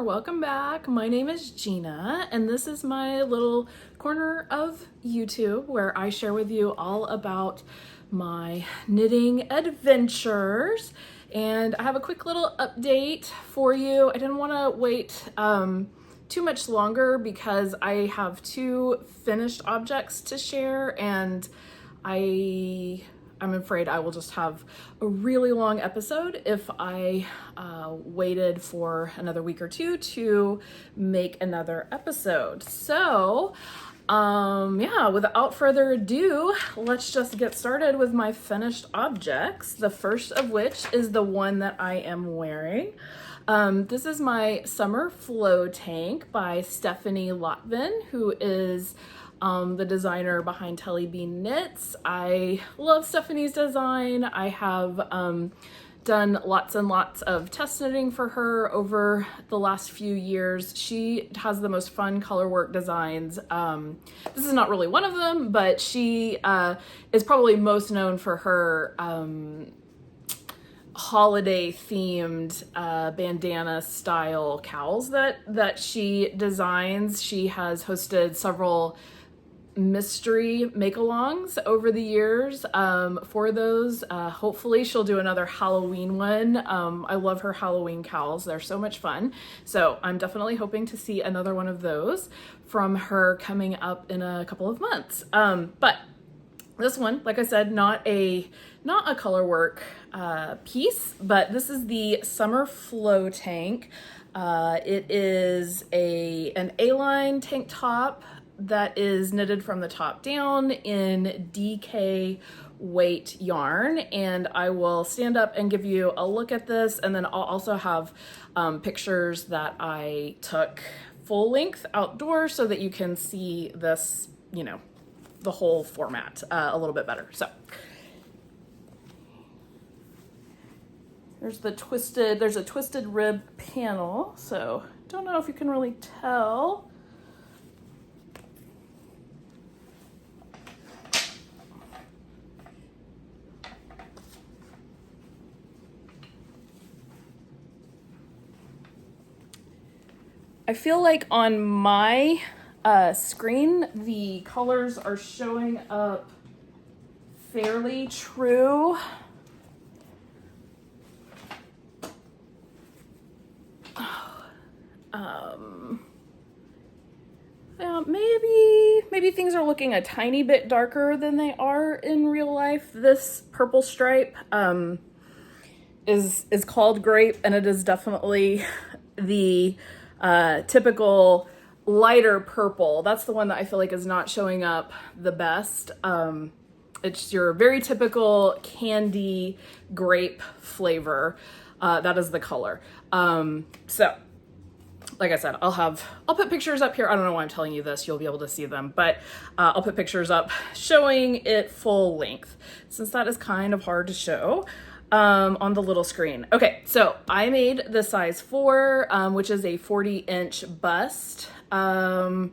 there, welcome back. My name is Gina and this is my little corner of YouTube where I share with you all about my knitting adventures. And I have a quick little update for you. I didn't want to wait too much longer because I have two finished objects to share, and I'm afraid I will just have a really long episode if I waited for another week or two to make another episode. So yeah, without further ado, let's just get started with my finished objects. The first of which is the one that I am wearing. This is my summer flow tank by Stephanie Lotven, who is the designer behind Tellybean knits. I love Stephanie's design. I have done lots and lots of test knitting for her over the last few years. She has the most fun color work designs. This is not really one of them, but she is probably most known for her holiday themed bandana style cowls that she designs. She has hosted several mystery make-alongs over the years for those. Hopefully she'll do another Halloween one. I love her Halloween cowls. They're so much fun. So I'm definitely hoping to see another one of those from her coming up in a couple of months. But this one, like I said, not a color work piece, but this is the Summer Flow Tank. It is an A-line tank top that is knitted from the top down in DK weight yarn, and I will stand up and give you a look at this, and then I'll also have pictures that I took full length outdoors so that you can see this, you know, the whole format a little bit better. So there's a twisted rib panel, so don't know if you can really tell. I feel like on my screen, the colors are showing up fairly true. Yeah, maybe things are looking a tiny bit darker than they are in real life. This purple stripe is called Grape, and it is definitely the typical lighter purple. That's the one that I feel like is not showing up the best. It's your very typical candy grape flavor. That is the color. So like I said, I'll put pictures up here. I don't know why I'm telling you this. You'll be able to see them, but I'll put pictures up showing it full length, since that is kind of hard to show on the little screen. Okay, so I made the size 4, which is a 40-inch bust. I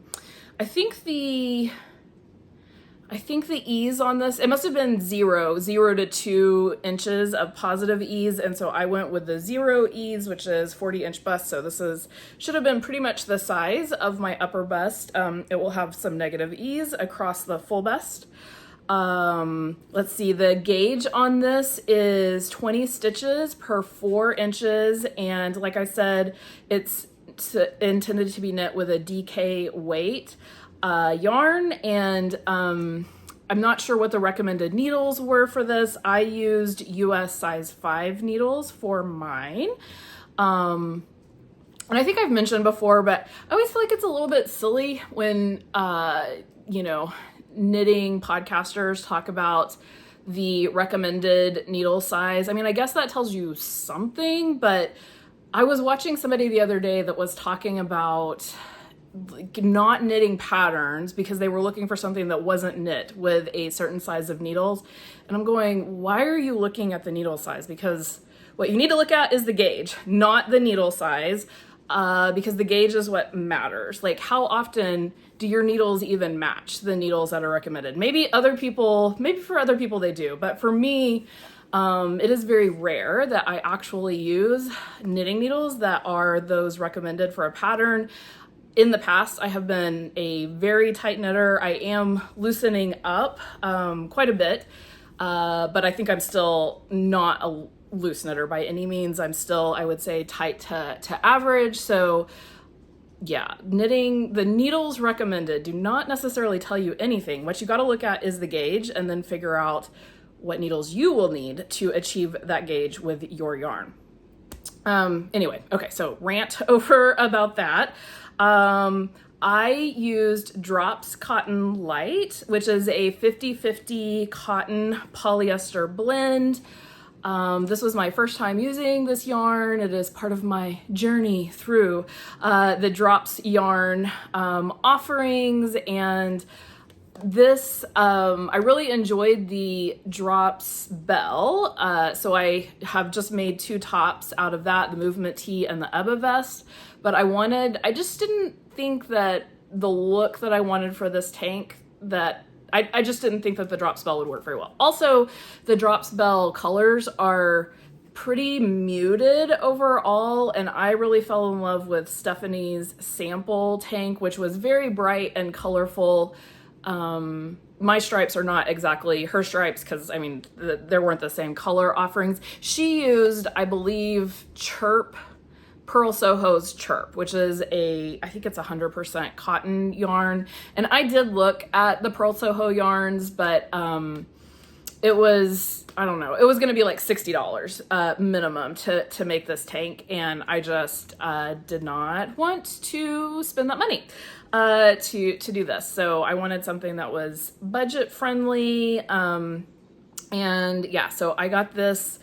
think the ease on this, it must have been 0 to 2 inches of positive ease, and so I went with the 0 ease, which is 40-inch bust. So this should have been pretty much the size of my upper bust. It will have some negative ease across the full bust. Let's see, the gauge on this is 20 stitches per 4 inches, and like I said, it's intended to be knit with a DK weight yarn, and I'm not sure what the recommended needles were for this. I used US size 5 needles for mine. And I think I've mentioned before, but I always feel like it's a little bit silly when you know, knitting podcasters talk about the recommended needle size. I mean, I guess that tells you something, but I was watching somebody the other day that was talking about like not knitting patterns because they were looking for something that wasn't knit with a certain size of needles. And I'm going, why are you looking at the needle size? Because what you need to look at is the gauge, not the needle size. Because the gauge is what matters. Like, how often do your needles even match the needles that are recommended? Maybe for other people they do, but for me, It is very rare that I actually use knitting needles that are those recommended for a pattern. In the past, I have been a very tight knitter. I am loosening up quite a bit, but I think I'm still not a loose knitter by any means. I'm still, I would say, tight to average. So yeah, knitting, the needles recommended do not necessarily tell you anything. What you got to look at is the gauge and then figure out what needles you will need to achieve that gauge with your yarn. Anyway, okay, so rant over about that. I used Drops Cotton Light, which is a 50-50 cotton polyester blend. This was my first time using this yarn. It is part of my journey through the Drops yarn offerings, and this, I really enjoyed the Drops bell. So I have just made 2 tops out of that, the Movement Tee and the Ebba vest. But I just didn't think that the look that I wanted for this tank, that I just didn't think that the Drops bell would work very well. Also, the Drops bell colors are pretty muted overall, and I really fell in love with Stephanie's sample tank, which was very bright and colorful. My stripes are not exactly her stripes because, I mean, there weren't the same color offerings. She used, I believe, Pearl Soho's Chirp, which is I think it's 100% cotton yarn. And I did look at the Pearl Soho yarns, but it was, I don't know, it was going to be like $60 minimum to make this tank. And I just did not want to spend that money to do this. So I wanted something that was budget friendly. And yeah, so I got this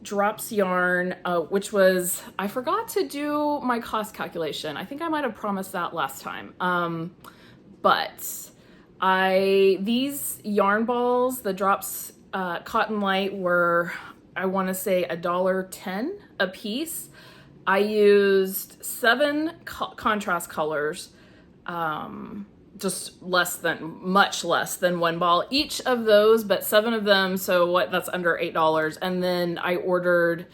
Drops yarn, which was, I forgot to do my cost calculation. I think I might have promised that last time. But these yarn balls, the Drops Cotton Light, were, I want to say, $1.10 a piece. I used 7 contrast colors, just much less than 1 ball each of those, but 7 of them, so that's under $8. And then I ordered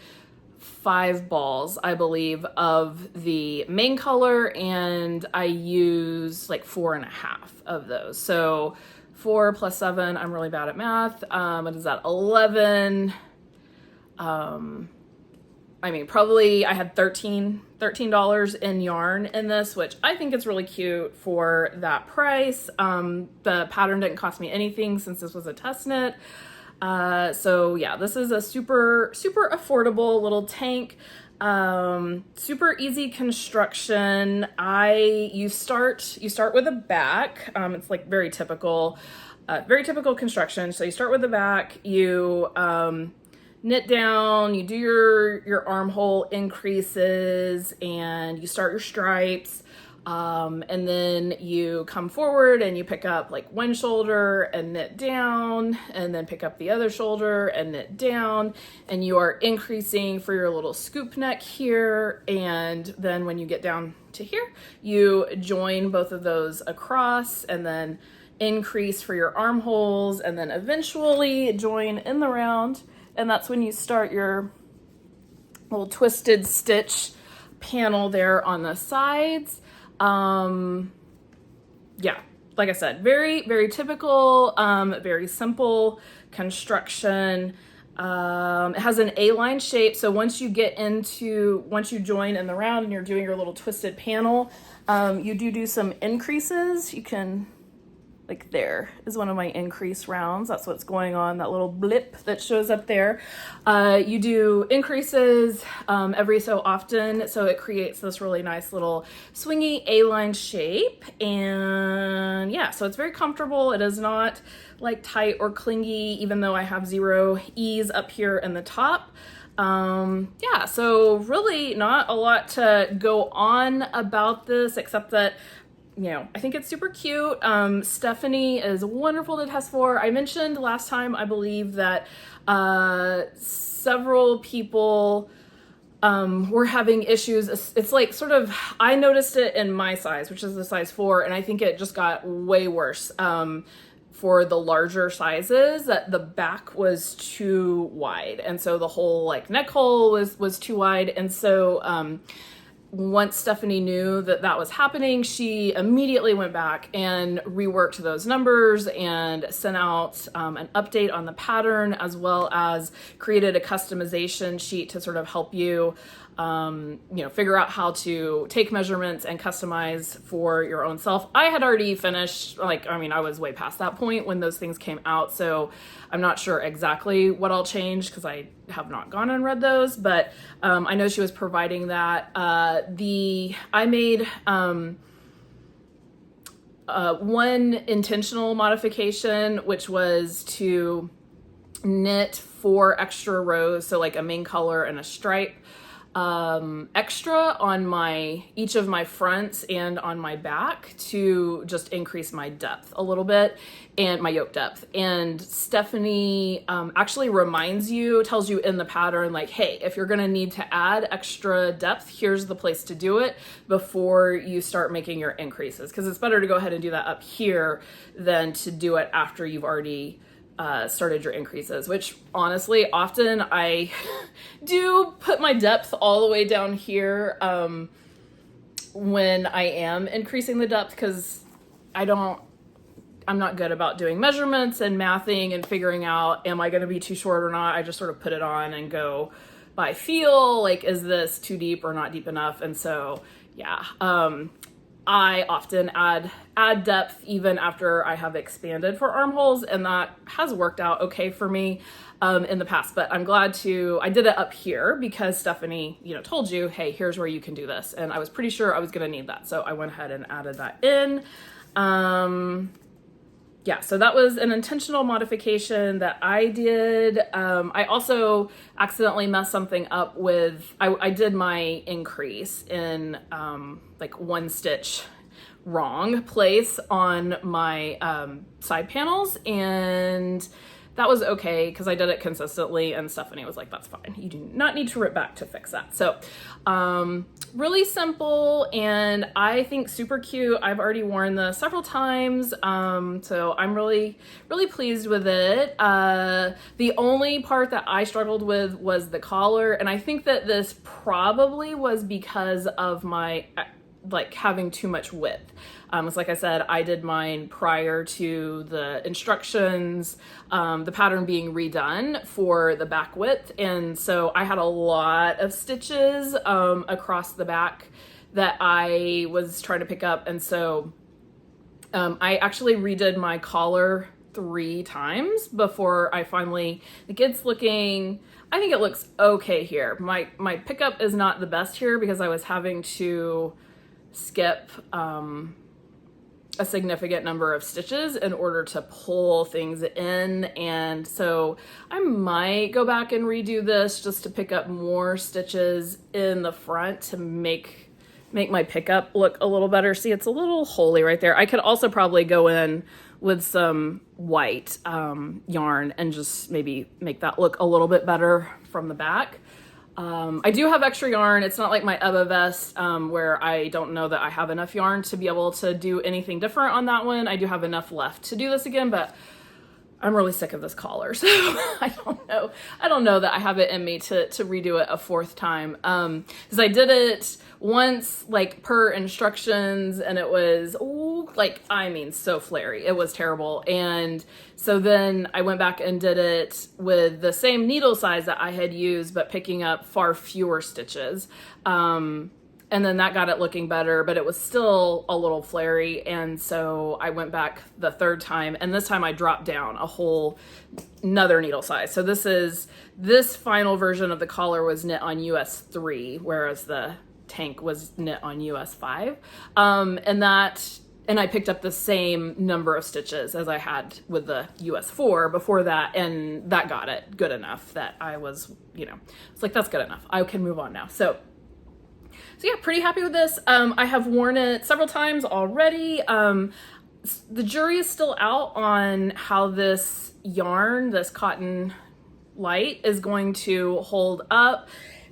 5 balls, I believe, of the main color, and I used like 4.5 of those. So 4 plus 7, I'm really bad at math. What is that? 11. I mean, probably I had $13 in yarn in this, which I think is really cute for that price. The pattern didn't cost me anything since this was a test knit. So yeah, this is a super affordable little tank. Super easy construction. You start with a back. It's like very typical construction. So you start with the back, you knit down, you do your armhole increases, and you start your stripes, and then you come forward and you pick up like one shoulder and knit down, and then pick up the other shoulder and knit down, and you are increasing for your little scoop neck here. And then when you get down to here, you join both of those across, and then increase for your armholes, and then eventually join in the round. And that's when you start your little twisted stitch panel there on the sides. Yeah, like I said, very, very typical, very simple construction. It has an A-line shape. So once you join in the round and you're doing your little twisted panel, you do some increases. You can, like, there is one of my increase rounds. That's what's going on, that little blip that shows up there. You do increases every so often, so it creates this really nice little swingy A-line shape. And yeah, so it's very comfortable. It is not like tight or clingy, even though I have 0 ease up here in the top. Yeah, so really not a lot to go on about this, except that, you know, I think it's super cute. Stephanie is wonderful to test for. I mentioned last time, I believe, that several people were having issues. It's like sort of, I noticed it in my size, which is the size 4, and I think it just got way worse for the larger sizes that the back was too wide. And so the whole like neck hole was too wide. And so, once Stephanie knew that that was happening, she immediately went back and reworked those numbers and sent out an update on the pattern, as well as created a customization sheet to sort of help you, figure out how to take measurements and customize for your own self. I had already finished, I was way past that point when those things came out, so I'm not sure exactly what I'll change because I have not gone and read those, but I know she was providing that. I made one intentional modification, which was to knit 4 extra rows, so like a main color and a stripe, extra on each of my fronts and on my back to just increase my depth a little bit and my yoke depth. And Stephanie actually tells you in the pattern, like, hey, if you're gonna need to add extra depth, here's the place to do it before you start making your increases, because it's better to go ahead and do that up here than to do it after you've already started your increases, which honestly, often I do put my depth all the way down here when I am increasing the depth, because I'm not good about doing measurements and mathing and figuring out, am I going to be too short or not? I just sort of put it on and go by feel, like, is this too deep or not deep enough? And so, yeah, I often add depth even after I have expanded for armholes, and that has worked out okay for me in the past. But I'm glad I did it up here because Stephanie, told you, hey, here's where you can do this. And I was pretty sure I was going to need that. So I went ahead and added that in. Yeah, so that was an intentional modification that I did. I also accidentally messed something up with, I did my increase in like 1 stitch wrong place on my side panels, and that was okay because I did it consistently, and Stephanie was like, that's fine. You do not need to rip back to fix that. So really simple, and I think super cute. I've already worn this several times, so I'm really, really pleased with it. The only part that I struggled with was the collar, and I think that this probably was because of my having too much width. It's like I said, I did mine prior to the instructions, the pattern being redone for the back width. And so I had a lot of stitches across the back that I was trying to pick up. And so I actually redid my collar 3 times before I finally, I think it looks okay here. My pickup is not the best here because I was having to skip a significant number of stitches in order to pull things in, and so I might go back and redo this just to pick up more stitches in the front to make my pickup look a little better. See, it's a little holy right there. I could also probably go in with some white yarn and just maybe make that look a little bit better from the back. I do have extra yarn. It's not like my Ebba vest where I don't know that I have enough yarn to be able to do anything different on that one. I do have enough left to do this again, but I'm really sick of this collar, so I don't know that I have it in me to redo it a 4th time. Because I did it once, like, per instructions, and it was, so flary. It was terrible. And so then I went back and did it with the same needle size that I had used, but picking up far fewer stitches. And then that got it looking better, but it was still a little flary. And so I went back the 3rd time, and this time I dropped down a whole another needle size. So this final version of the collar was knit on US 3, whereas the tank was knit on US 5. And I picked up the same number of stitches as I had with the US 4 before that, and that got it good enough that I was, it's like, that's good enough. I can move on now. So yeah, pretty happy with this. I have worn it several times already. The jury is still out on how this yarn, this cotton light, is going to hold up.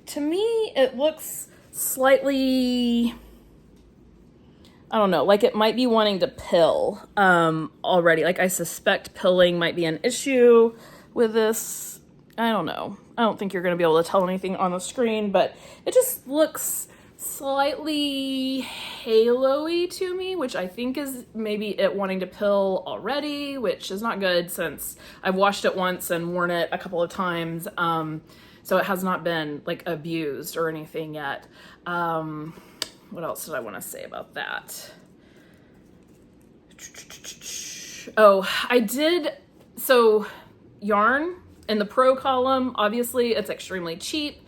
To me, it looks slightly I don't know, like it might be wanting to pill already. Like I suspect pilling might be an issue with this. I don't know. I don't think you're going to be able to tell anything on the screen, but it just looks slightly halo-y to me, which I think is maybe it wanting to pill already, which is not good since I've washed it once and worn it a couple of times. So it has not been like abused or anything yet. What else did I want to say about that? Oh, I did. So yarn in the pro column, obviously it's extremely cheap.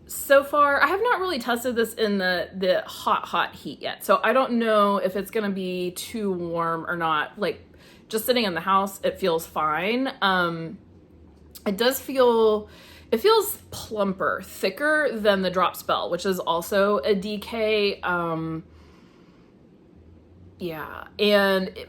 So far, I have not really tested this in the hot heat yet. So I don't know if it's going to be too warm or not. Like just sitting in the house, it feels fine. It does feel, it feels plumper, thicker than the Drop Spell, which is also a DK. Yeah,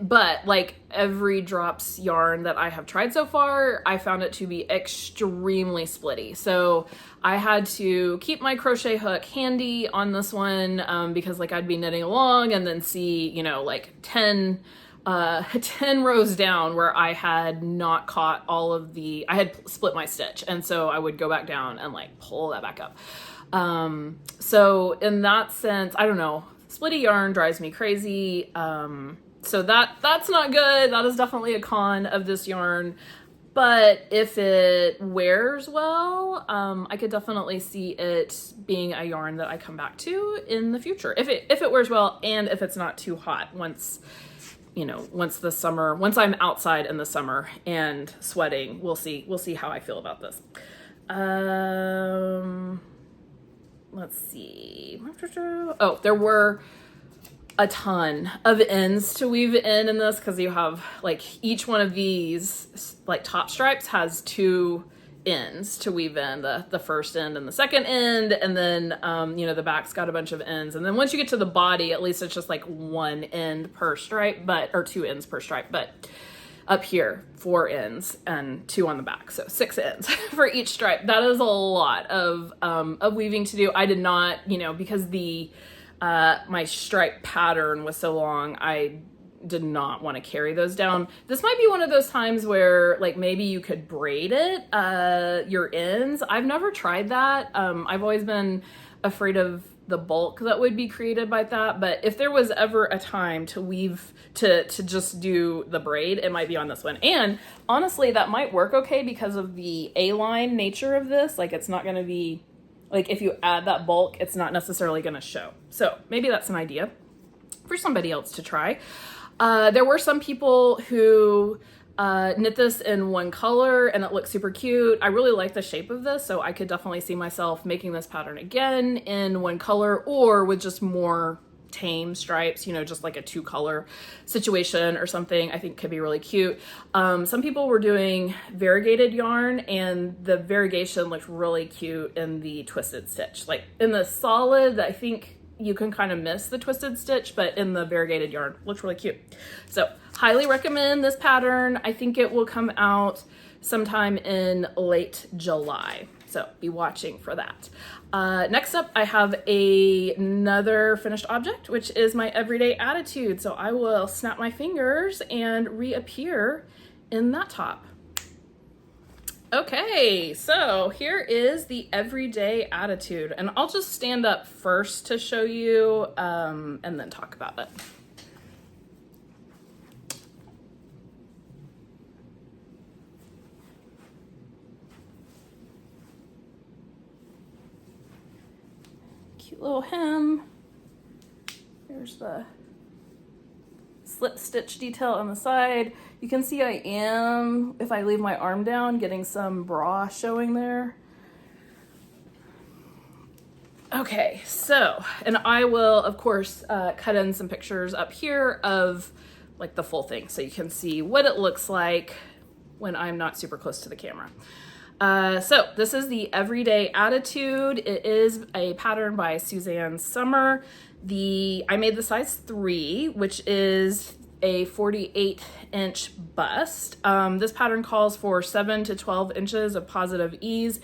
but like every Drops yarn that I have tried so far, I found it to be extremely splitty. So I had to keep my crochet hook handy on this one because like I'd be knitting along and then see, you know, like 10 rows down where I had not caught all of the, I had split my stitch. And so I would go back down and like pull that back up. So in that sense, I don't know, splitty yarn drives me crazy. So that's not good. That is definitely a con of this yarn. But if it wears well, I could definitely see it being a yarn that I come back to in the future. If it wears well and if it's not too hot once, you know, once I'm outside in the summer and sweating, we'll see how I feel about this. Let's see. Oh, there were a ton of ends to weave in this because you have like each one of these like top stripes has 2 ends to weave in, the first end and the second end, and then you know, the back's got a bunch of ends, and then once you get to the body, at least it's just like 1 end per stripe, or 2 ends per stripe, but up here 4 ends and 2 on the back, so 6 ends for each stripe. That is a lot of weaving to do. I did not, you know, because the my stripe pattern was so long, I did not want to carry those down. This might be one of those times where like maybe you could braid it, your ends. I've never tried that. I've always been afraid of the bulk that would be created by that, but if there was ever a time to weave, to just do the braid, it might be on this one. And honestly, that might work okay because of the A-line nature of this. Like it's not going to be, like if you add that bulk, it's not necessarily going to show. So maybe that's an idea for somebody else to try. There were some people who knit this in one color and it looks super cute. I really like the shape of this, so I could definitely see myself making this pattern again in one color or with just more tame stripes, you know, just like a 2-color situation or something. I think could be really cute. Some people were doing variegated yarn and the variegation looked really cute in the twisted stitch. Like in the solid, I think you can kind of miss the twisted stitch, but in the variegated yarn looks really cute. So highly recommend this pattern. I think it will come out sometime in late July. So be watching for that. Next up, I have another finished object, which is my everyday attitude. So I will snap my fingers and reappear in that top. Okay, so here is the everyday attitude, and I'll just stand up first to show you and then talk about it. Cute little hem. There's the slip stitch detail on the side. You can see I am, if I leave my arm down, getting some bra showing there. Okay, so, and I will, of course, cut in some pictures up here of like the full thing so you can see what it looks like when I'm not super close to the camera. So this is the Everyday Attitude. It is a pattern by Susanne Sommer. I made the size 3, which is a 48-inch bust. This pattern calls for 7 to 12 inches of positive ease.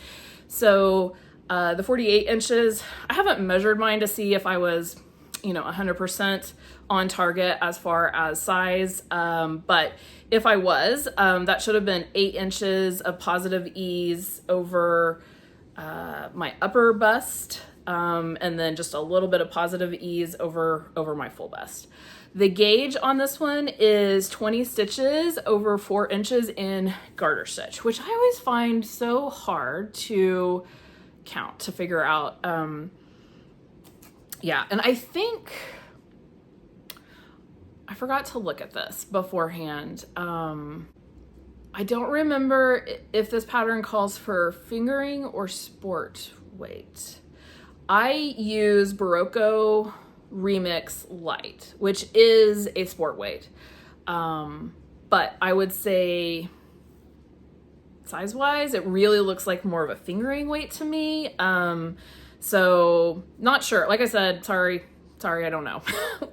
So the 48 inches, I haven't measured mine to see if I was you know, 100% on target as far as size. But if I was, that should have been 8 inches of positive ease over my upper bust, and then just a little bit of positive ease over my full bust. The gauge on this one is 20 stitches over 4 inches in garter stitch, which I always find so hard to count, to figure out. Yeah, and I think I forgot to look at this beforehand. I don't remember if this pattern calls for fingering or sport weight. I use Berroco Remix Light, which is a sport weight. But I would say size-wise, it really looks like more of a fingering weight to me. So not sure. Like I said, sorry, I don't know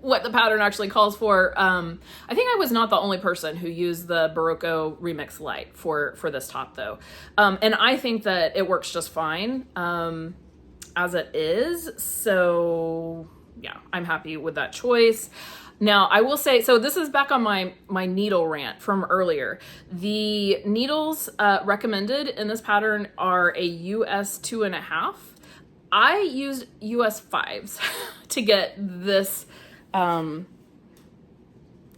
what the pattern actually calls for. I think I was not the only person who used the Berroco Remix Light for this top though. And I think that it works just fine as it is. So yeah, I'm happy with that choice. Now I will say, so this is back on my needle rant from earlier. The needles recommended in this pattern are a US 2.5. I used US 5s to get this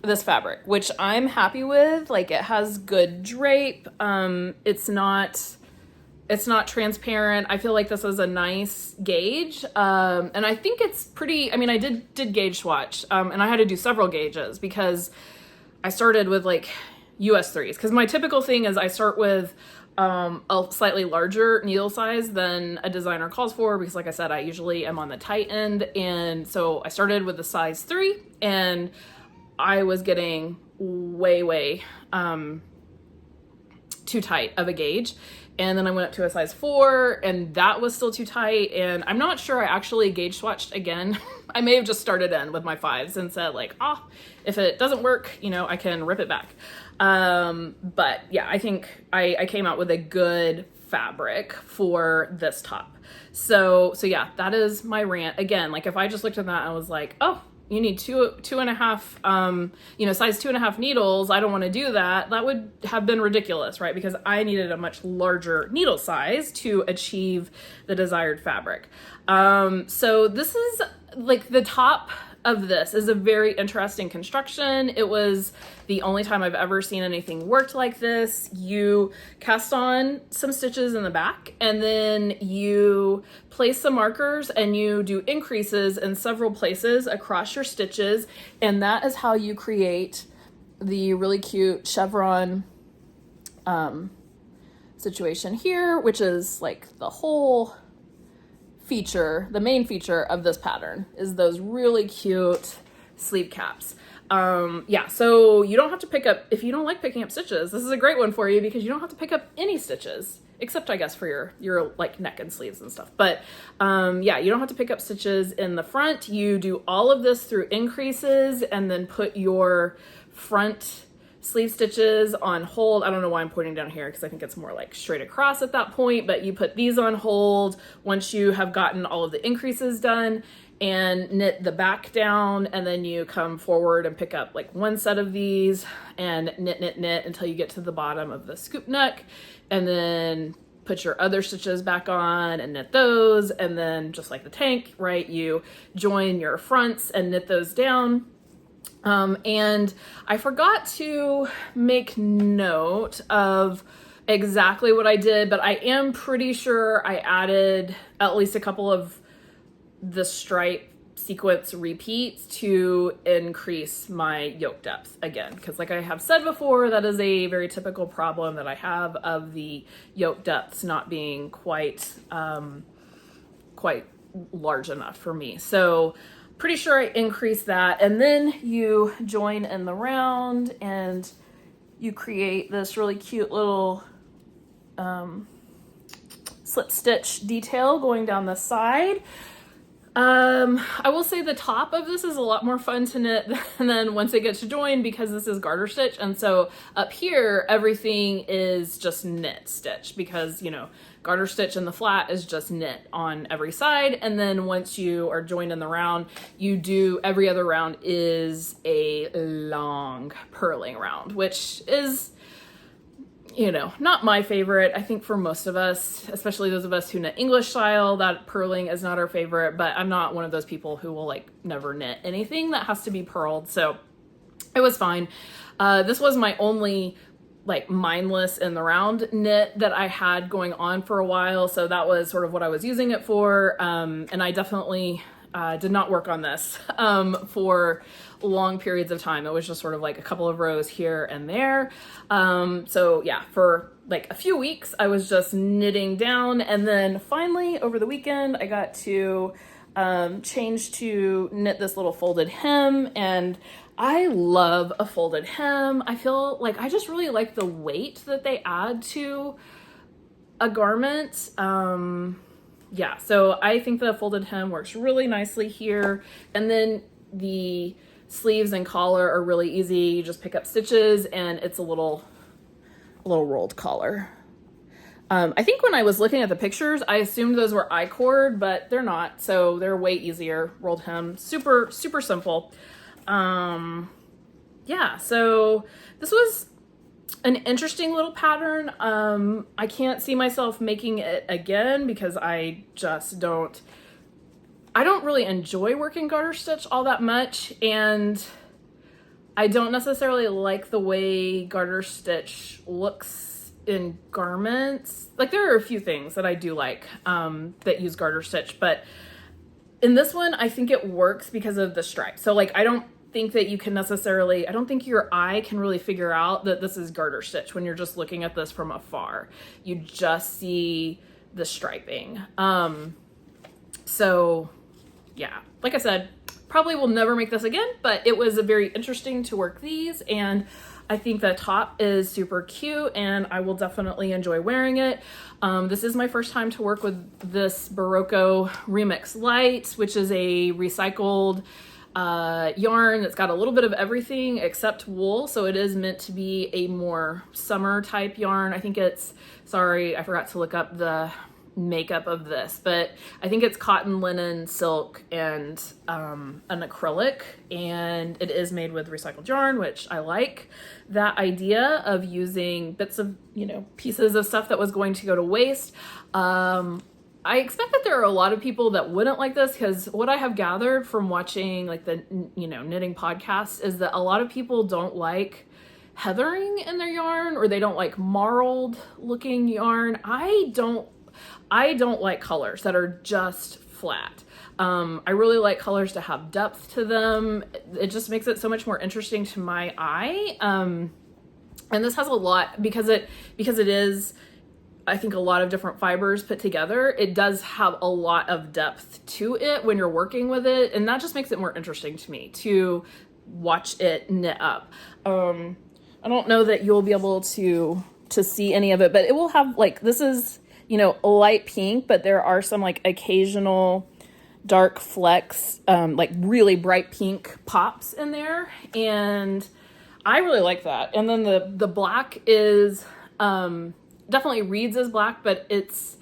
this fabric, which I'm happy with. Like, it has good drape. It's not transparent. I feel like this is a nice gauge. And I think it's pretty, I mean, I did gauge swatch, and I had to do several gauges because I started with like US 3s. Because my typical thing is I start with a slightly larger needle size than a designer calls for, because like I said, I usually am on the tight end. And so I started with the size 3 and I was getting way too tight of a gauge. And then I went up to a size 4 and that was still too tight. And I'm not sure I actually gauge swatched again. I may have just started in with my 5s and said like, if it doesn't work, you know, I can rip it back. But yeah, I think I came out with a good fabric for this top. So yeah, that is my rant. Again, like if I just looked at that, I was like, oh, you need 2.5, you know, size 2.5 needles. I don't want to do that. That would have been ridiculous, right? Because I needed a much larger needle size to achieve the desired fabric. So this is like the top of this is a very interesting construction. It was the only time I've ever seen anything worked like this. You cast on some stitches in the back and then you place some markers and you do increases in several places across your stitches. And that is how you create the really cute chevron situation here, which is like the whole feature, the main feature of this pattern is those really cute sleeve caps. Yeah, so you don't have to pick up, if you don't like picking up stitches, this is a great one for you because you don't have to pick up any stitches, except I guess for your like neck and sleeves and stuff. But yeah, you don't have to pick up stitches in the front. You do all of this through increases and then put your front sleeve stitches on hold. I don't know why I'm pointing down here because I think it's more like straight across at that point, but you put these on hold once you have gotten all of the increases done and knit the back down, and then you come forward and pick up like one set of these and knit until you get to the bottom of the scoop neck, and then put your other stitches back on and knit those, and then just like the tank, right, you join your fronts and knit those down. And I forgot to make note of exactly what I did, but I am pretty sure I added at least a couple of the stripe sequence repeats to increase my yoke depth again. Because like I have said before, that is a very typical problem that I have of the yoke depths not being quite large enough for me. So pretty sure I increased that, and then you join in the round and you create this really cute little slip stitch detail going down the side. I will say the top of this is a lot more fun to knit than once it gets joined, because this is garter stitch. And so up here, everything is just knit stitch, because, you know, garter stitch in the flat is just knit on every side. And then once you are joined in the round, you do, every other round is a long purling round, which is, you know, not my favorite. I think for most of us, especially those of us who knit English style, that purling is not our favorite, but I'm not one of those people who will like never knit anything that has to be purled. So it was fine. This was my only like mindless in the round knit that I had going on for a while. So that was sort of what I was using it for. And I definitely did not work on this for long periods of time. It was just sort of like a couple of rows here and there. So yeah, for like a few weeks I was just knitting down, and then finally over the weekend I got to change to knit this little folded hem, and I love a folded hem. I feel like I just really like the weight that they add to a garment. Yeah, so I think the folded hem works really nicely here. And then the sleeves and collar are really easy. You just pick up stitches and it's a little rolled collar. I think when I was looking at the pictures, I assumed those were I-cord, but they're not. So they're way easier. Rolled hem, super, super simple. Yeah, so this was an interesting little pattern. I can't see myself making it again because I don't really enjoy working garter stitch all that much, and I don't necessarily like the way garter stitch looks in garments. Like, there are a few things that I do like that use garter stitch, but in this one I think it works because of the stripe. So like, I don't think that you can necessarily, I don't think your eye can really figure out that this is garter stitch when you're just looking at this from afar. You just see the striping. So yeah, like I said, probably will never make this again, but it was very interesting to work these, and I think the top is super cute and I will definitely enjoy wearing it. This is my first time to work with this Berroco Remix Light, which is a recycled yarn that's got a little bit of everything except wool, so it is meant to be a more summer type yarn. I think it's, sorry, I forgot to look up the makeup of this, but I think it's cotton, linen, silk, and an acrylic, and it is made with recycled yarn, which I like that idea of using bits of, you know, pieces of stuff that was going to go to waste. I expect that there are a lot of people that wouldn't like this, because what I have gathered from watching like the, you know, knitting podcasts is that a lot of people don't like heathering in their yarn, or they don't like marled looking yarn. I don't like colors that are just flat. I really like colors to have depth to them. It just makes it so much more interesting to my eye. And this has a lot, because it is, I think, a lot of different fibers put together. It does have a lot of depth to it when you're working with it, and that just makes it more interesting to me to watch it knit up. I don't know that you'll be able to see any of it, but it will have, like, this is, you know, a light pink, but there are some like occasional dark flecks, like really bright pink pops in there, and I really like that. And then the black is definitely reads as black, but it's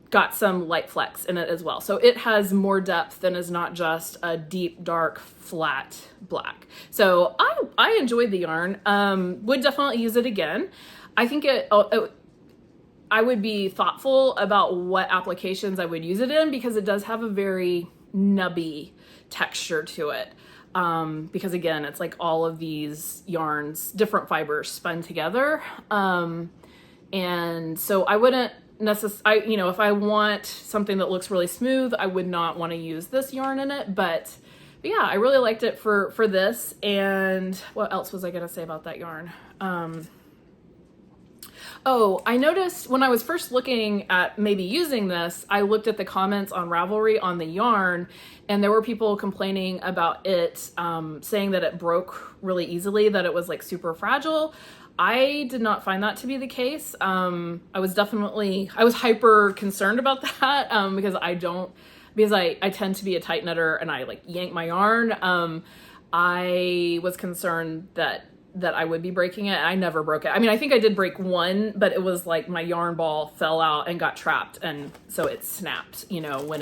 got some light flecks in it as well. So it has more depth and is not just a deep, dark, flat black. So I enjoyed the yarn. Would definitely use it again. I think I would be thoughtful about what applications I would use it in, because it does have a very nubby texture to it. Because again, it's like all of these yarns, different fibers spun together. And so I wouldn't necessarily, you know, if I want something that looks really smooth, I would not want to use this yarn in it. But yeah, I really liked it for this. And what else was I going to say about that yarn? Oh, I noticed when I was first looking at maybe using this, I looked at the comments on Ravelry on the yarn, and there were people complaining about it, saying that it broke really easily, that it was like super fragile. I did not find that to be the case. I was hyper concerned about that, because because I tend to be a tight knitter and I like yank my yarn. I was concerned that I would be breaking it. I never broke it. I mean, I think I did break one, but it was like my yarn ball fell out and got trapped, and so it snapped, you know, when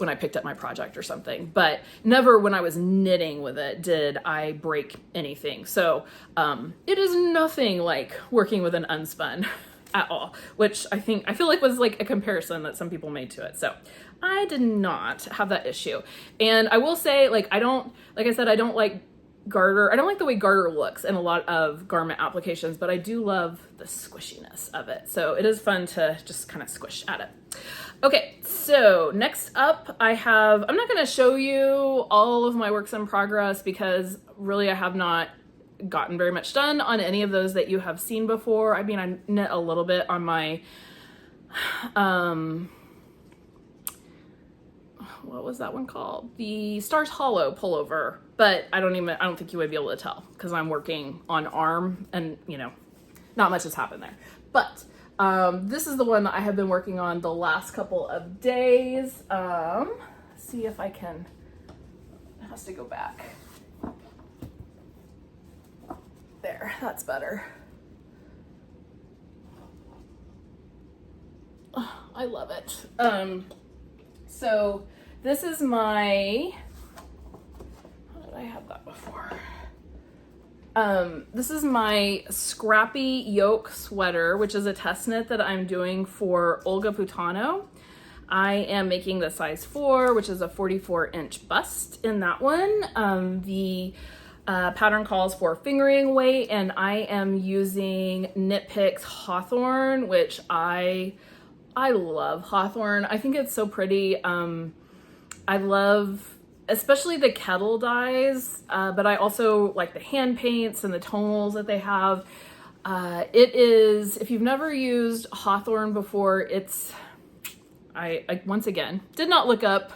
I picked up my project or something. But never when I was knitting with it did I break anything. So it is nothing like working with an unspun at all, which I feel like was like a comparison that some people made to it. So I did not have that issue. And I will say, like, I don't like garter. I don't like the way garter looks in a lot of garment applications, but I do love the squishiness of it. So it is fun to just kind of squish at it. Okay, so next up I'm not going to show you all of my works in progress because really I have not gotten very much done on any of those that you have seen before. I mean, I knit a little bit on my, what was that one called? The Stars Hollow pullover, but I don't think you would be able to tell because I'm working on arm and, you know, not much has happened there. But this is the one that I have been working on the last couple of days. See if I can, it has to go back. There, that's better. Oh, I love it. So this is my, how did I have that before? This is my Scrappy Yoke sweater, which is a test knit that I'm doing for Olga Putano. I am making the size 4, which is a 44-inch bust in that one. The pattern calls for fingering weight, and I am using Knit Picks Hawthorne, which I love Hawthorne. I think it's so pretty. I love especially the kettle dyes, but I also like the hand paints and the tonals that they have. It is, if you've never used Hawthorne before, I once again did not look up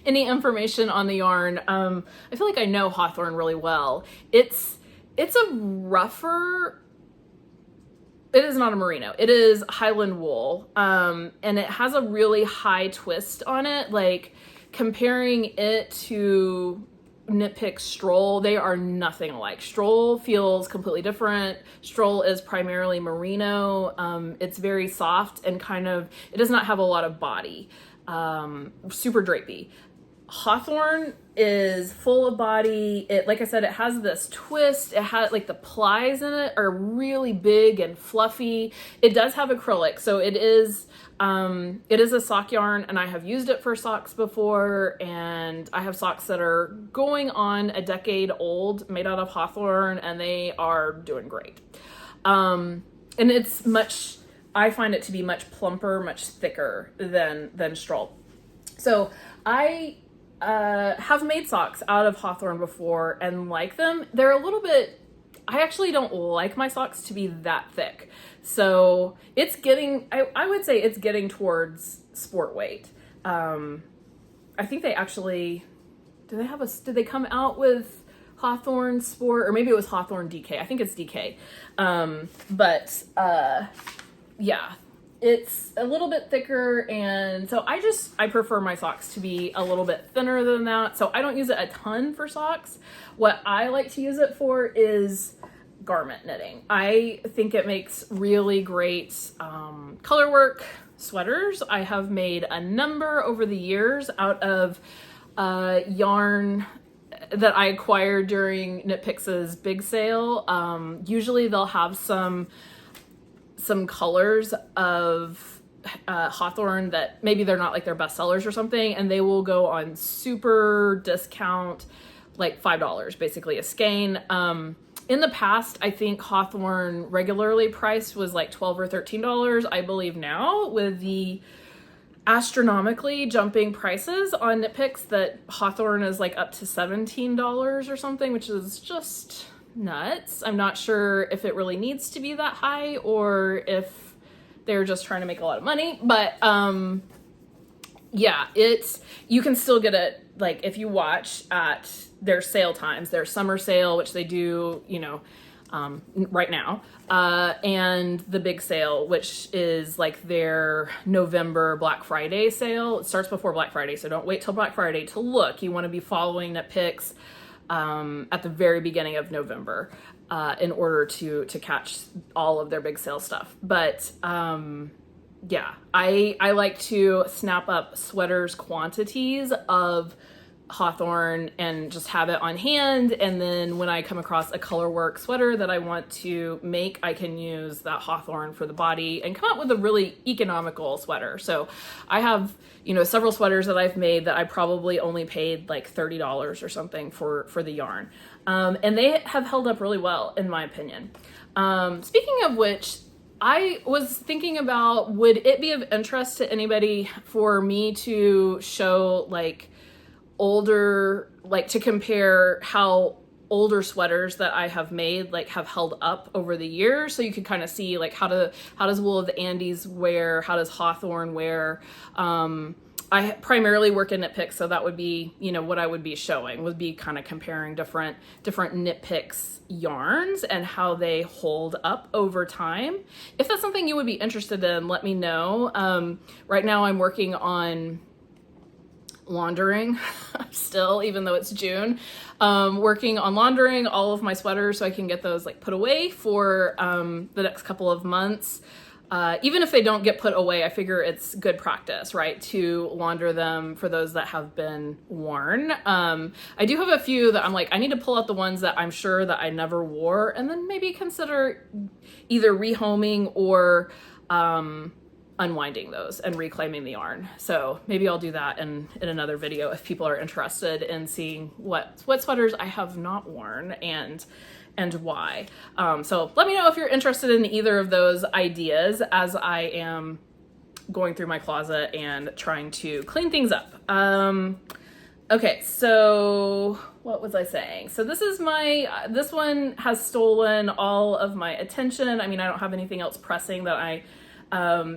any information on the yarn. I feel like I know Hawthorne really well. It's a rougher, it is not a merino, it is Highland wool, and it has a really high twist on it. Like comparing it to Knit Pick Stroll, they are nothing alike. Stroll feels completely different. Stroll is primarily merino. It's very soft and kind of, it does not have a lot of body. Super drapey. Hawthorne is full of body. It, like I said, it has this twist. It has like the plies in it are really big and fluffy. It does have acrylic, so it is a sock yarn, and I have used it for socks before, and I have socks that are going on a decade old made out of Hawthorne, and they are doing great. And it's much, I find it to be much plumper, much thicker than Stroll. So I have made socks out of Hawthorne before and like them. They're a little bit, I actually don't like my socks to be that thick. So it's getting, I would say it's getting towards sport weight. I think they actually, did they come out with Hawthorne Sport, or maybe it was Hawthorne DK. I think it's DK. Yeah, it's a little bit thicker, and so I prefer my socks to be a little bit thinner than that. So I don't use it a ton for socks. What I like to use it for is garment knitting. I think it makes really great color work sweaters. I have made a number over the years out of yarn that I acquired during Knit Picks' big sale. Usually they'll have some colors of Hawthorne that maybe they're not like their best sellers or something, and they will go on super discount, like $5, basically a skein. In the past, I think Hawthorne regularly priced was like $12 or $13. I believe now, with the astronomically jumping prices on Knit Picks, that Hawthorne is like up to $17 or something, which is just nuts. I'm not sure if it really needs to be that high or if they're just trying to make a lot of money, but yeah, you can still get it, like if you watch at their sale times, their summer sale, which they do, you know, right now, and the big sale, which is like their November Black Friday sale. It starts before Black Friday, so don't wait till Black Friday to look. You want to be following Knit Picks at the very beginning of November in order to catch all of their big sale stuff. But yeah, I like to snap up sweaters quantities of Hawthorne and just have it on hand, and then when I come across a color work sweater that I want to make, I can use that Hawthorne for the body and come up with a really economical sweater. So I have, you know, several sweaters that I've made that I probably only paid like $30 or something for the yarn, and they have held up really well in my opinion. Speaking of which, I was thinking about, would it be of interest to anybody for me to show like older, like to compare how older sweaters that I have made like have held up over the years, so you could kind of see like how does Wool of the Andes wear, how does Hawthorne wear. I primarily work in Knit Picks, so that would be, you know, what I would be showing, would be kind of comparing different Knit Picks yarns and how they hold up over time. If that's something you would be interested in, let me know. Right now I'm working on laundering still, even though it's June, working on laundering all of my sweaters so I can get those like put away for the next couple of months. Even if they don't get put away, I figure it's good practice, right, to launder them for those that have been worn. I do have a few that I'm like, I need to pull out the ones that I'm sure that I never wore, and then maybe consider either rehoming or unwinding those and reclaiming the yarn. So maybe I'll do that in another video if people are interested in seeing what sweaters I have not worn and why. So let me know if you're interested in either of those ideas as I am going through my closet and trying to clean things up. Okay, so what was I saying? So this is this one has stolen all of my attention. I mean, I don't have anything else pressing that I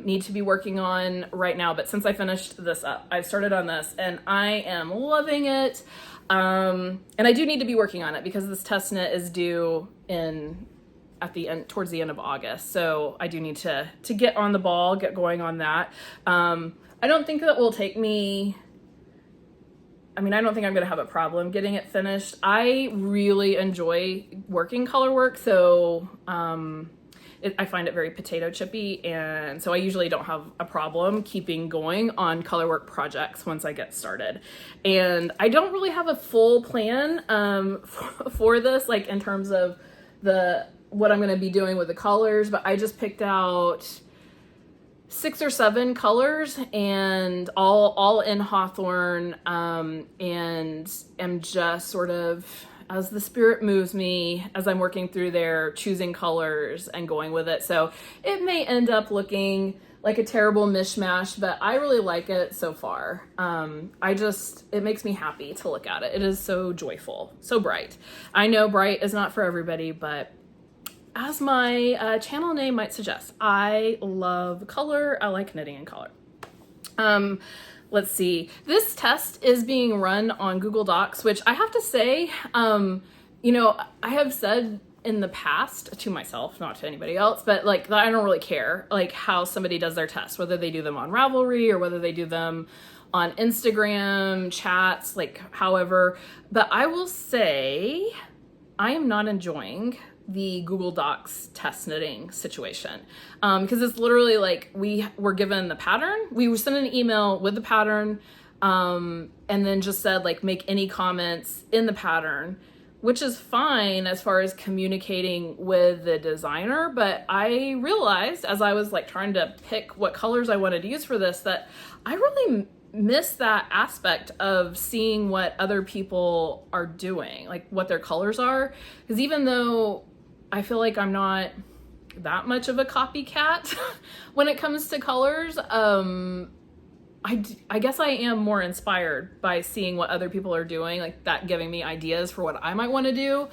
need to be working on right now, but since I finished this up, I've started on this and I am loving it. And I do need to be working on it because this test knit is due towards the end of August. So I do need to get on the ball, get going on that. I don't think that will take me, I mean, I don't think I'm going to have a problem getting it finished. I really enjoy working color work. So, I find it very potato chippy, and so I usually don't have a problem keeping going on colorwork projects once I get started. And I don't really have a full plan for this, like in terms of what I'm going to be doing with the colors, but I just picked out 6 or 7 colors and all in Hawthorne, and am just sort of, as the spirit moves me, as I'm working through there, choosing colors and going with it. So it may end up looking like a terrible mishmash, but I really like it so far. It makes me happy to look at it. It is so joyful, so bright. I know bright is not for everybody, but as my channel name might suggest, I love color. I like knitting in color. Let's see. This test is being run on Google Docs, which I have to say, you know, I have said in the past to myself, not to anybody else, but like I don't really care like how somebody does their test, whether they do them on Ravelry or whether they do them on Instagram chats, like however. But I will say I am not enjoying the Google Docs test knitting situation, because it's literally like we were given the pattern, we were sent an email with the pattern, and then just said like make any comments in the pattern, which is fine as far as communicating with the designer. But I realized as I was like trying to pick what colors I wanted to use for this, that I really miss that aspect of seeing what other people are doing, like what their colors are. Because even though I feel like I'm not that much of a copycat when it comes to colors, I guess I am more inspired by seeing what other people are doing, like that giving me ideas for what I might want to do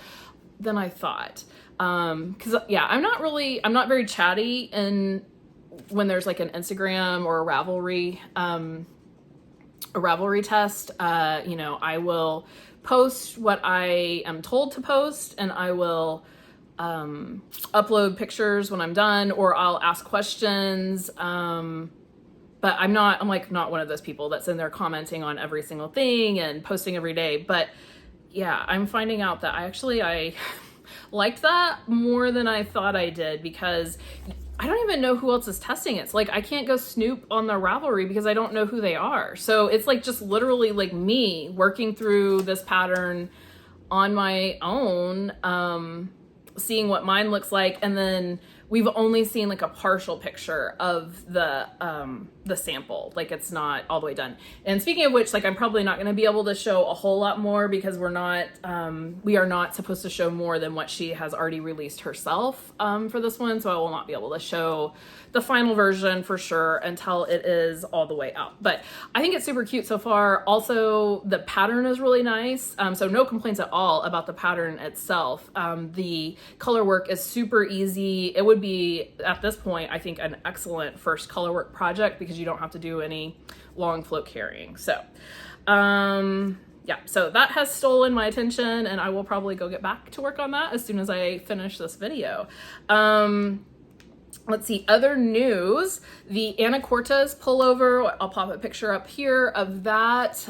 than I thought. Because yeah, I'm not very chatty, and when there's like an Instagram or a Ravelry test, you know, I will post what I am told to post, and I will upload pictures when I'm done, or I'll ask questions. But I'm like not one of those people that's in there commenting on every single thing and posting every day. But yeah, I'm finding out that I liked that more than I thought I did, because I don't even know who else is testing it. It's like I can't go snoop on the Ravelry because I don't know who they are. So it's like just literally like me working through this pattern on my own, seeing what mine looks like, and then we've only seen like a partial picture of the sample. Like it's not all the way done. And speaking of which, like I'm probably not going to be able to show a whole lot more because we are not supposed to show more than what she has already released herself for this one. So I will not be able to show the final version for sure until it is all the way out. But I think it's super cute so far. Also, the pattern is really nice. So no complaints at all about the pattern itself. The color work is super easy. It would be, at this point, I think an excellent first color work project because you don't have to do any long float carrying. So, yeah, so that has stolen my attention and I will probably go get back to work on that as soon as I finish this video. Let's see, other news, the Anna Cortez pullover, I'll pop a picture up here of that,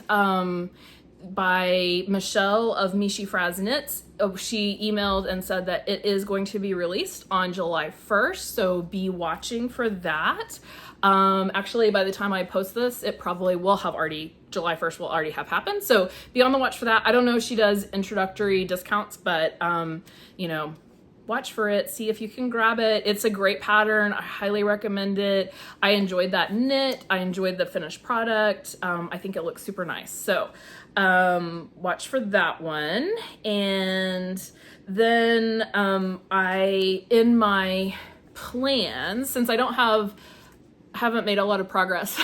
by Michelle of Mishi Fraz Knits. She emailed and said that it is going to be released on July 1st, so be watching for that. Actually, by the time I post this, it probably will have July 1st will already have happened, so be on the watch for that. I don't know if she does introductory discounts, but, you know, watch for it, see if you can grab it. It's a great pattern. I highly recommend it. I enjoyed that knit. I enjoyed the finished product. I think it looks super nice. So watch for that one. And then in my plans, since I haven't made a lot of progress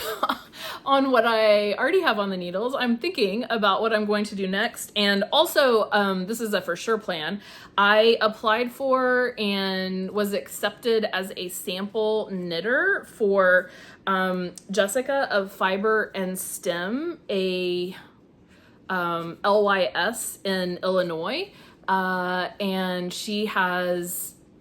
on what I already have on the needles, I'm thinking about what I'm going to do next. And also, this is a for sure plan. I applied for and was accepted as a sample knitter for Jessica of Fibre Stem, a LYS in Illinois. And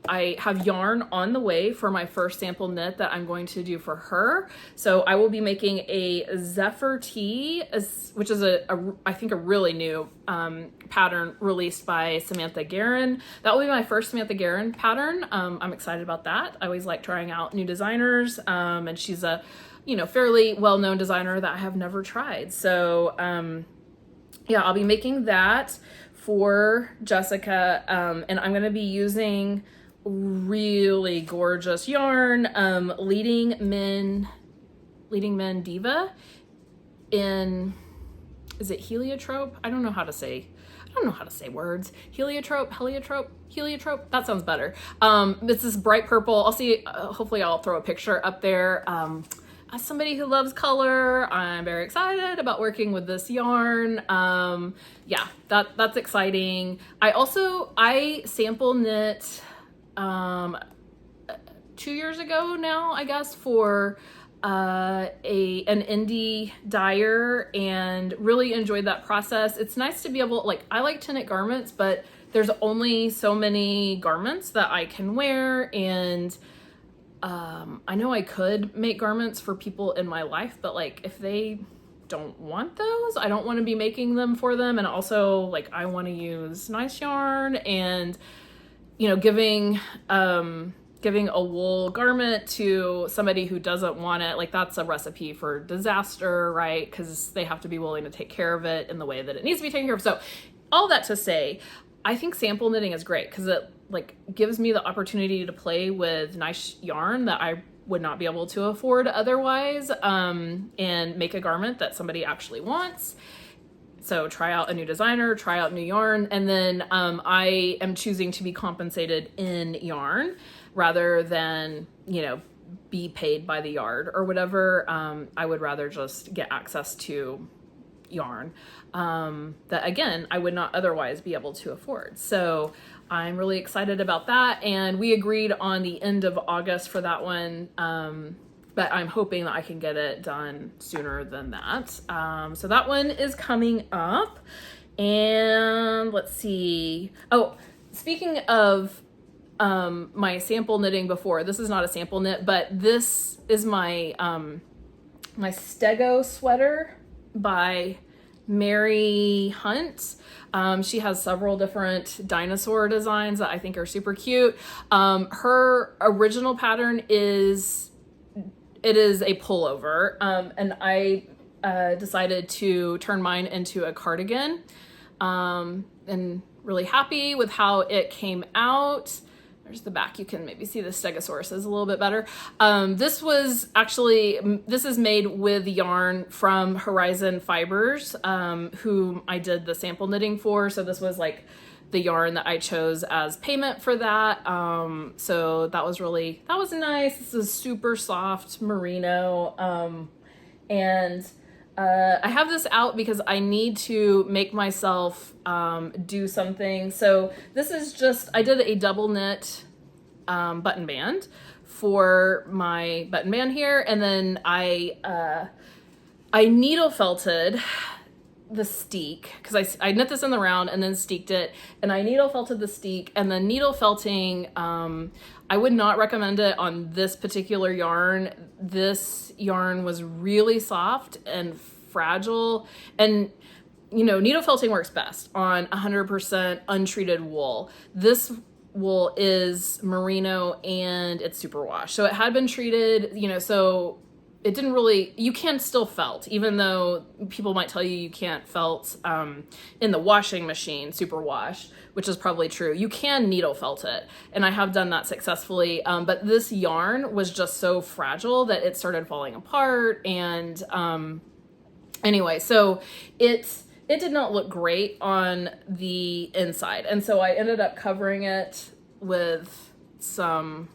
I have yarn on the way for my first sample knit that I'm going to do for her. So I will be making a Zephyr Tee, which is I think a really new pattern released by Samantha Guerin. That will be my first Samantha Guerin pattern. I'm excited about that. I always like trying out new designers, and she's a fairly well-known designer that I have never tried. So yeah, I'll be making that for Jessica, and I'm going to be using really gorgeous yarn, Leading Men Diva is it Heliotrope? I don't know how to say words. Heliotrope, that sounds better. It's this bright purple. I'll see, hopefully I'll throw a picture up there. As somebody who loves color, I'm very excited about working with this yarn. Yeah, that's exciting. I sample knit 2 years ago now, I guess, for an indie dyer, and really enjoyed that process. It's nice to be able, I like to knit garments, but there's only so many garments that I can wear, and I know I could make garments for people in my life, but if they don't want those, I don't want to be making them for them. And also I want to use nice yarn, and giving a wool garment to somebody who doesn't want it, that's a recipe for disaster, right? Because they have to be willing to take care of it in the way that it needs to be taken care of. So all that to say, I think sample knitting is great because it gives me the opportunity to play with nice yarn that I would not be able to afford otherwise, and make a garment that somebody actually wants. So try out a new designer, try out new yarn, and then I am choosing to be compensated in yarn rather than, be paid by the yard or whatever. I would rather just get access to yarn that, again, I would not otherwise be able to afford. So I'm really excited about that, and we agreed on the end of August for that one. But I'm hoping that I can get it done sooner than that. So that one is coming up. And let's see. Oh, speaking of my sample knitting before. This is not a sample knit, but this is my my Stego sweater by Mary Hunt. She has several different dinosaur designs that I think are super cute. Her original pattern is a pullover, and I decided to turn mine into a cardigan, and really happy with how it came out. There's the back. You can maybe see the Stegosaurus is a little bit better. This is made with yarn from Horizon Fibers, who I did the sample knitting for. So this was like the yarn that I chose as payment for that. So that was nice. This is super soft merino. And I have this out because I need to make myself do something. So this is just, I did a double knit button band for my button band here, and then I needle felted the steek, because I knit this in the round and then steeked it, and I needle felted the steek. And the needle felting, I would not recommend it on this particular yarn. This yarn was really soft and fragile, and needle felting works best on 100% untreated wool. This wool is merino and it's superwash, so it had been treated, so it didn't really, you can still felt, even though people might tell you can't felt in the washing machine superwash, which is probably true. You can needle felt it, and I have done that successfully, but this yarn was just so fragile that it started falling apart. And anyway, so it did not look great on the inside, and so I ended up covering it with some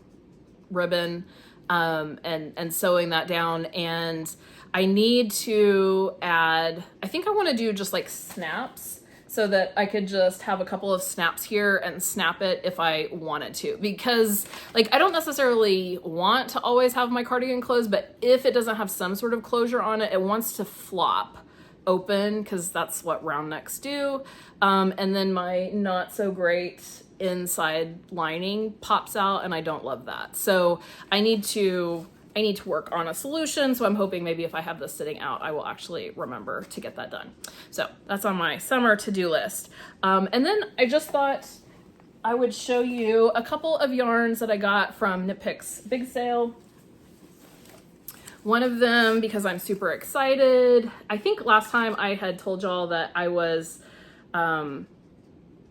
ribbon and sewing that down. And I need to add, I think I want to do just like snaps, so that I could just have a couple of snaps here and snap it if I wanted to, because like I don't necessarily want to always have my cardigan closed, but if it doesn't have some sort of closure on it, it wants to flop open, because that's what round necks do. And then my not so great inside lining pops out, and I don't love that. So I need to work on a solution. So I'm hoping maybe if I have this sitting out, I will actually remember to get that done. So that's on my summer to-do list. And then I just thought I would show you a couple of yarns that I got from Knit Picks big sale. One of them, because I'm super excited. I think last time I had told y'all that I was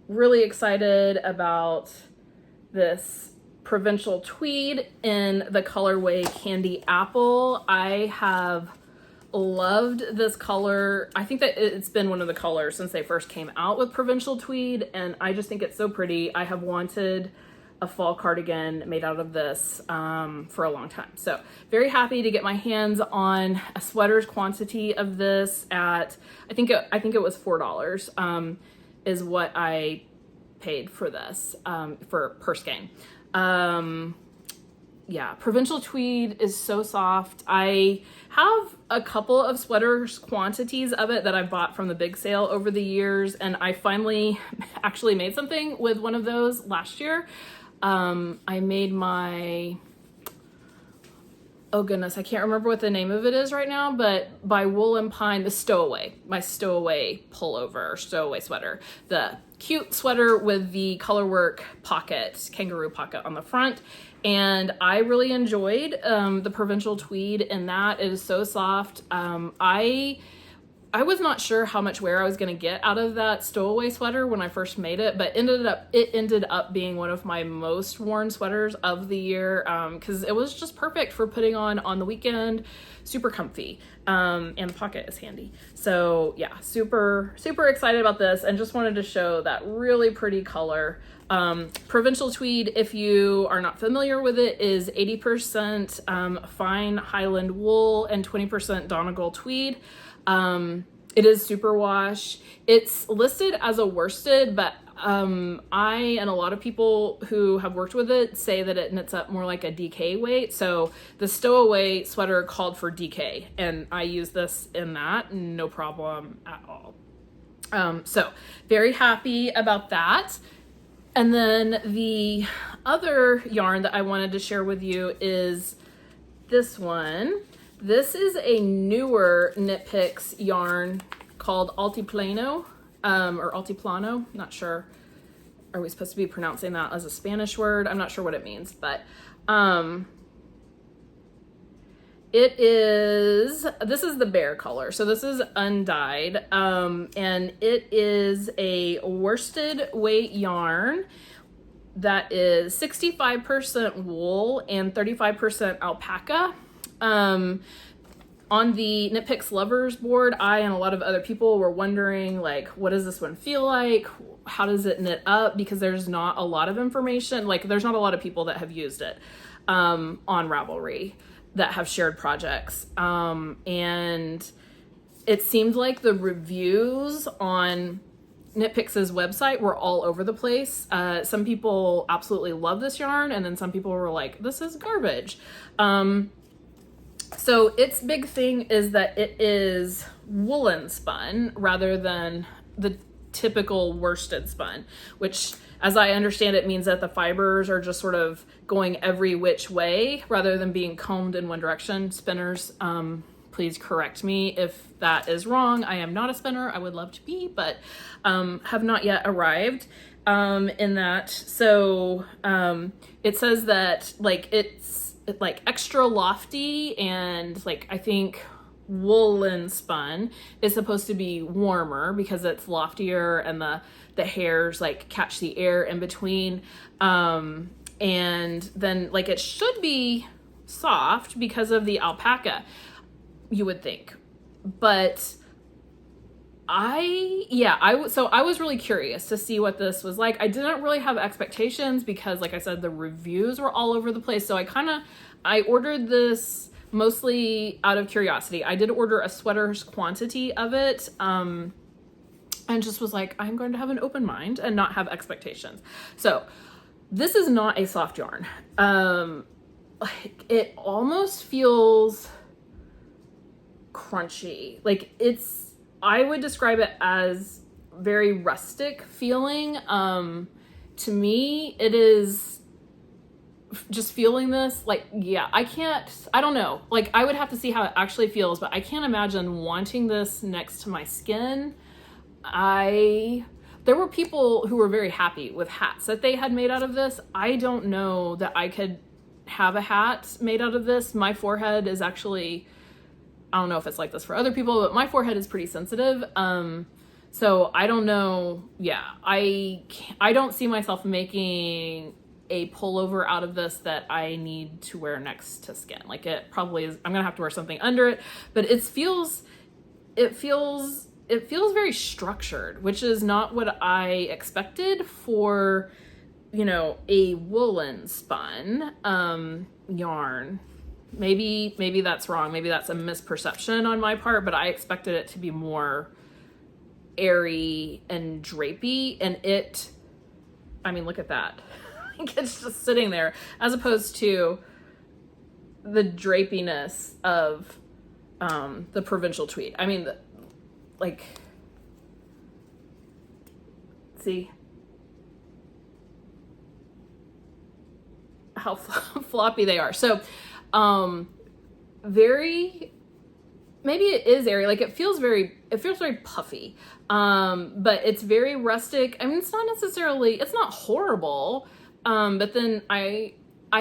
really excited about this provincial tweed in the colorway Candy Apple. I have loved this color. I think that it's been one of the colors since they first came out with provincial tweed, and I just think it's so pretty. I have wanted a fall cardigan made out of this for a long time. So very happy to get my hands on a sweater's quantity of this at, I think it was $4 is what I paid for this per skein. Yeah, provincial tweed is so soft. I have a couple of sweaters quantities of it that I bought from the big sale over the years, and I finally actually made something with one of those last year. I made my, oh goodness, I can't remember what the name of it is right now, but by Wool and Pine, my stowaway pullover, stowaway sweater, the cute sweater with the colorwork pocket, kangaroo pocket on the front. And I really enjoyed the provincial tweed in that. It is so soft. I was not sure how much wear I was going to get out of that stowaway sweater when I first made it, but it ended up being one of my most worn sweaters of the year, because it was just perfect for putting on the weekend. Super comfy, and the pocket is handy. So yeah, super excited about this, and just wanted to show that really pretty color. Provincial tweed, if you are not familiar with it, is 80% fine Highland wool and 20% Donegal tweed. It is superwash. It's listed as a worsted, but I and a lot of people who have worked with it say that it knits up more like a DK weight. So the stowaway sweater called for DK, and I use this in that, no problem at all. So very happy about that. And then the other yarn that I wanted to share with you is this one. This is a newer Knit Picks yarn called Altiplano, or Altiplano, not sure. Are we supposed to be pronouncing that as a Spanish word? I'm not sure what it means, but this is the bear color. So this is undyed, and it is a worsted weight yarn that is 65% wool and 35% alpaca. On the Knit Picks lovers board, I and a lot of other people were wondering, like, what does this one feel like? How does it knit up? Because there's not a lot of information. Like, there's not a lot of people that have used it on Ravelry that have shared projects. And it seemed like the reviews on Knit Picks' website were all over the place. Some people absolutely love this yarn, and then some people were like, this is garbage. So its big thing is that it is woolen spun rather than the typical worsted spun, which, as I understand it, means that the fibers are just sort of going every which way rather than being combed in one direction. Spinners, please correct me if that is wrong. I am not a spinner. I would love to be, but have not yet arrived in that. So it says that, like, it's like extra lofty, and like I think woolen spun is supposed to be warmer because it's loftier and the hairs like catch the air in between, and then like it should be soft because of the alpaca, you would think. But I was really curious to see what this was like. I didn't really have expectations because, like I said, the reviews were all over the place. So I ordered this mostly out of curiosity. I did order a sweater's quantity of it, and just was like, I'm going to have an open mind and not have expectations. So this is not a soft yarn. Like, it almost feels crunchy. Like, I would describe it as very rustic feeling. To me, it is just feeling this, like, yeah, I don't know. Like, I would have to see how it actually feels, but I can't imagine wanting this next to my skin. There were people who were very happy with hats that they had made out of this. I don't know that I could have a hat made out of this. My forehead is actually, I don't know if it's like this for other people, but my forehead is pretty sensitive. So I don't know. Yeah, I don't see myself making a pullover out of this that I need to wear next to skin. Like, it probably is, I'm gonna have to wear something under it, but it feels very structured, which is not what I expected for, you know, a woolen spun yarn. Maybe that's wrong. Maybe that's a misperception on my part, but I expected it to be more airy and drapey, and I mean, look at that. It's just sitting there, as opposed to the drapiness of the provincial tweed. I mean, like, see how floppy they are. So maybe it is airy. Like, it feels very puffy, but it's very rustic. I mean, it's not horrible, but then I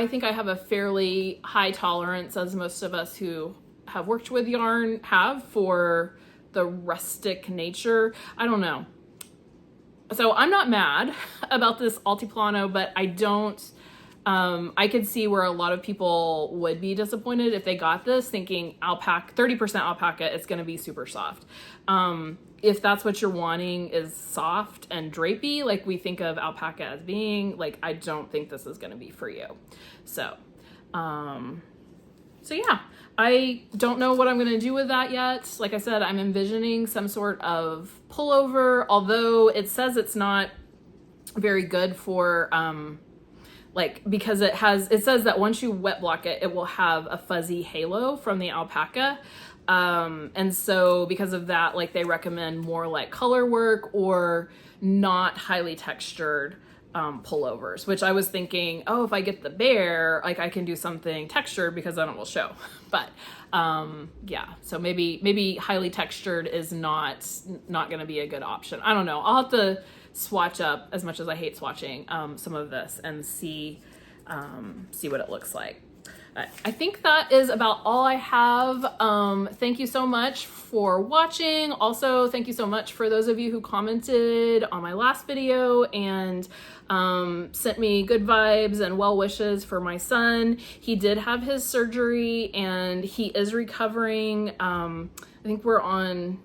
think I have a fairly high tolerance, as most of us who have worked with yarn have, for the rustic nature. I don't know. So I'm not mad about this Altiplano, but I could see where a lot of people would be disappointed if they got this thinking 30% alpaca, it's going to be super soft. If that's what you're wanting, is soft and drapey, like we think of alpaca as being, like, I don't think this is going to be for you. So yeah, I don't know what I'm going to do with that yet. Like I said, I'm envisioning some sort of pullover, although it says it's not very good for, because it says that once you wet block it, it will have a fuzzy halo from the alpaca. And so because of that, like, they recommend more like color work or not highly textured pullovers, which I was thinking, oh, if I get the bear, like I can do something textured because then it will show. But yeah, so maybe highly textured is not going to be a good option. I don't know. I'll have to swatch up, as much as I hate swatching, some of this and see what it looks like. I think that is about all I have. Thank you so much for watching. Also, thank you so much for those of you who commented on my last video and sent me good vibes and well wishes for my son. He did have his surgery and he is recovering. I think we're on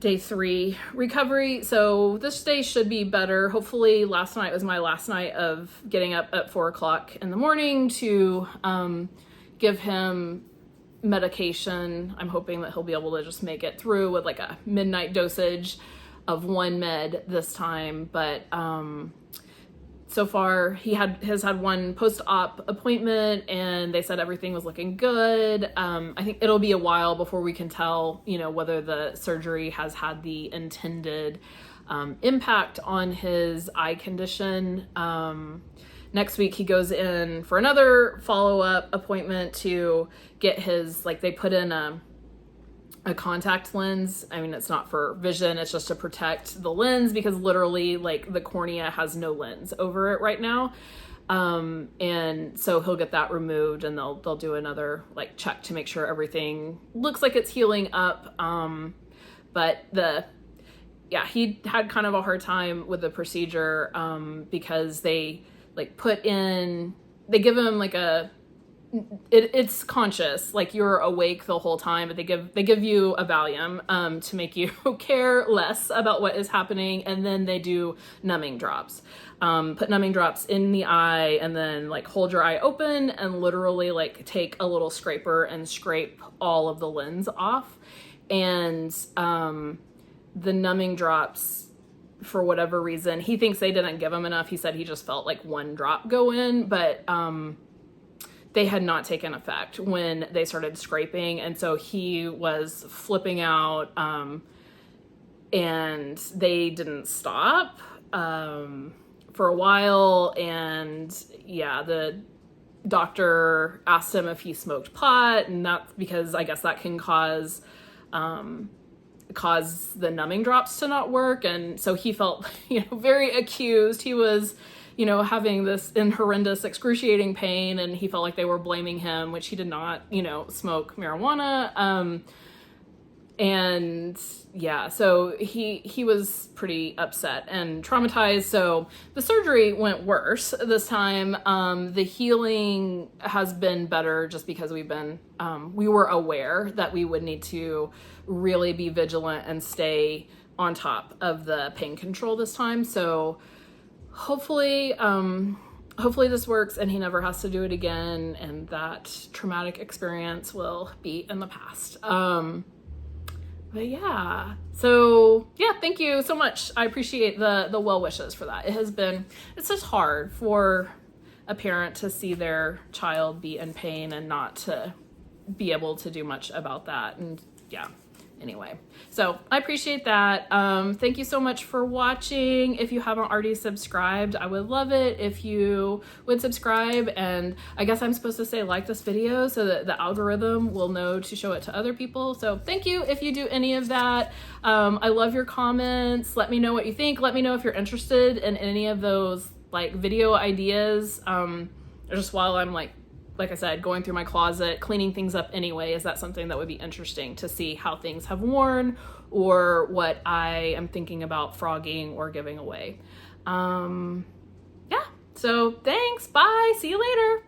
day 3 recovery, so this day should be better. Hopefully last night was my last night of getting up at 4 o'clock in the morning to give him medication. I'm hoping that he'll be able to just make it through with like a midnight dosage of 1 med this time. But so far he has had 1 post-op appointment and they said everything was looking good. I think it'll be a while before we can tell, you know, whether the surgery has had the intended impact on his eye condition. Next week he goes in for another follow-up appointment to get his, like, they put in a contact lens. I mean, it's not for vision, it's just to protect the lens because literally like the cornea has no lens over it right now. And so he'll get that removed and they'll do another like check to make sure everything looks like it's healing up. But he had kind of a hard time with the procedure because they like they give him like it's conscious, like you're awake the whole time, but they give you a Valium to make you care less about what is happening, and then they do numbing drops. Put numbing drops in the eye and then like hold your eye open and literally like take a little scraper and scrape all of the lens off. And the numbing drops, for whatever reason, he thinks they didn't give him enough. He said he just felt like 1 drop go in, but they had not taken effect when they started scraping. And so he was flipping out and they didn't stop for a while. And yeah, the doctor asked him if he smoked pot, and that's because I guess that can cause the numbing drops to not work. And so he felt, very accused. He was, having this horrendous, excruciating pain, and he felt like they were blaming him, which he did not, smoke marijuana. And yeah, so he was pretty upset and traumatized. So the surgery went worse this time. The healing has been better just because we were aware that we would need to really be vigilant and stay on top of the pain control this time. So hopefully this works and he never has to do it again, and that traumatic experience will be in the past. But yeah, so yeah, thank you so much. I appreciate the well wishes for that. It's just hard for a parent to see their child be in pain and not to be able to do much about that. And yeah, anyway, so I appreciate that. Thank you so much for watching. If you haven't already subscribed, I would love it if you would subscribe. And I guess I'm supposed to say like this video so that the algorithm will know to show it to other people. So thank you if you do any of that. I love your comments. Let me know what you think. Let me know if you're interested in any of those like video ideas. Just while I'm like I said, going through my closet, cleaning things up anyway, is that something that would be interesting to see how things have worn or what I am thinking about frogging or giving away? Yeah, so thanks, bye, see you later.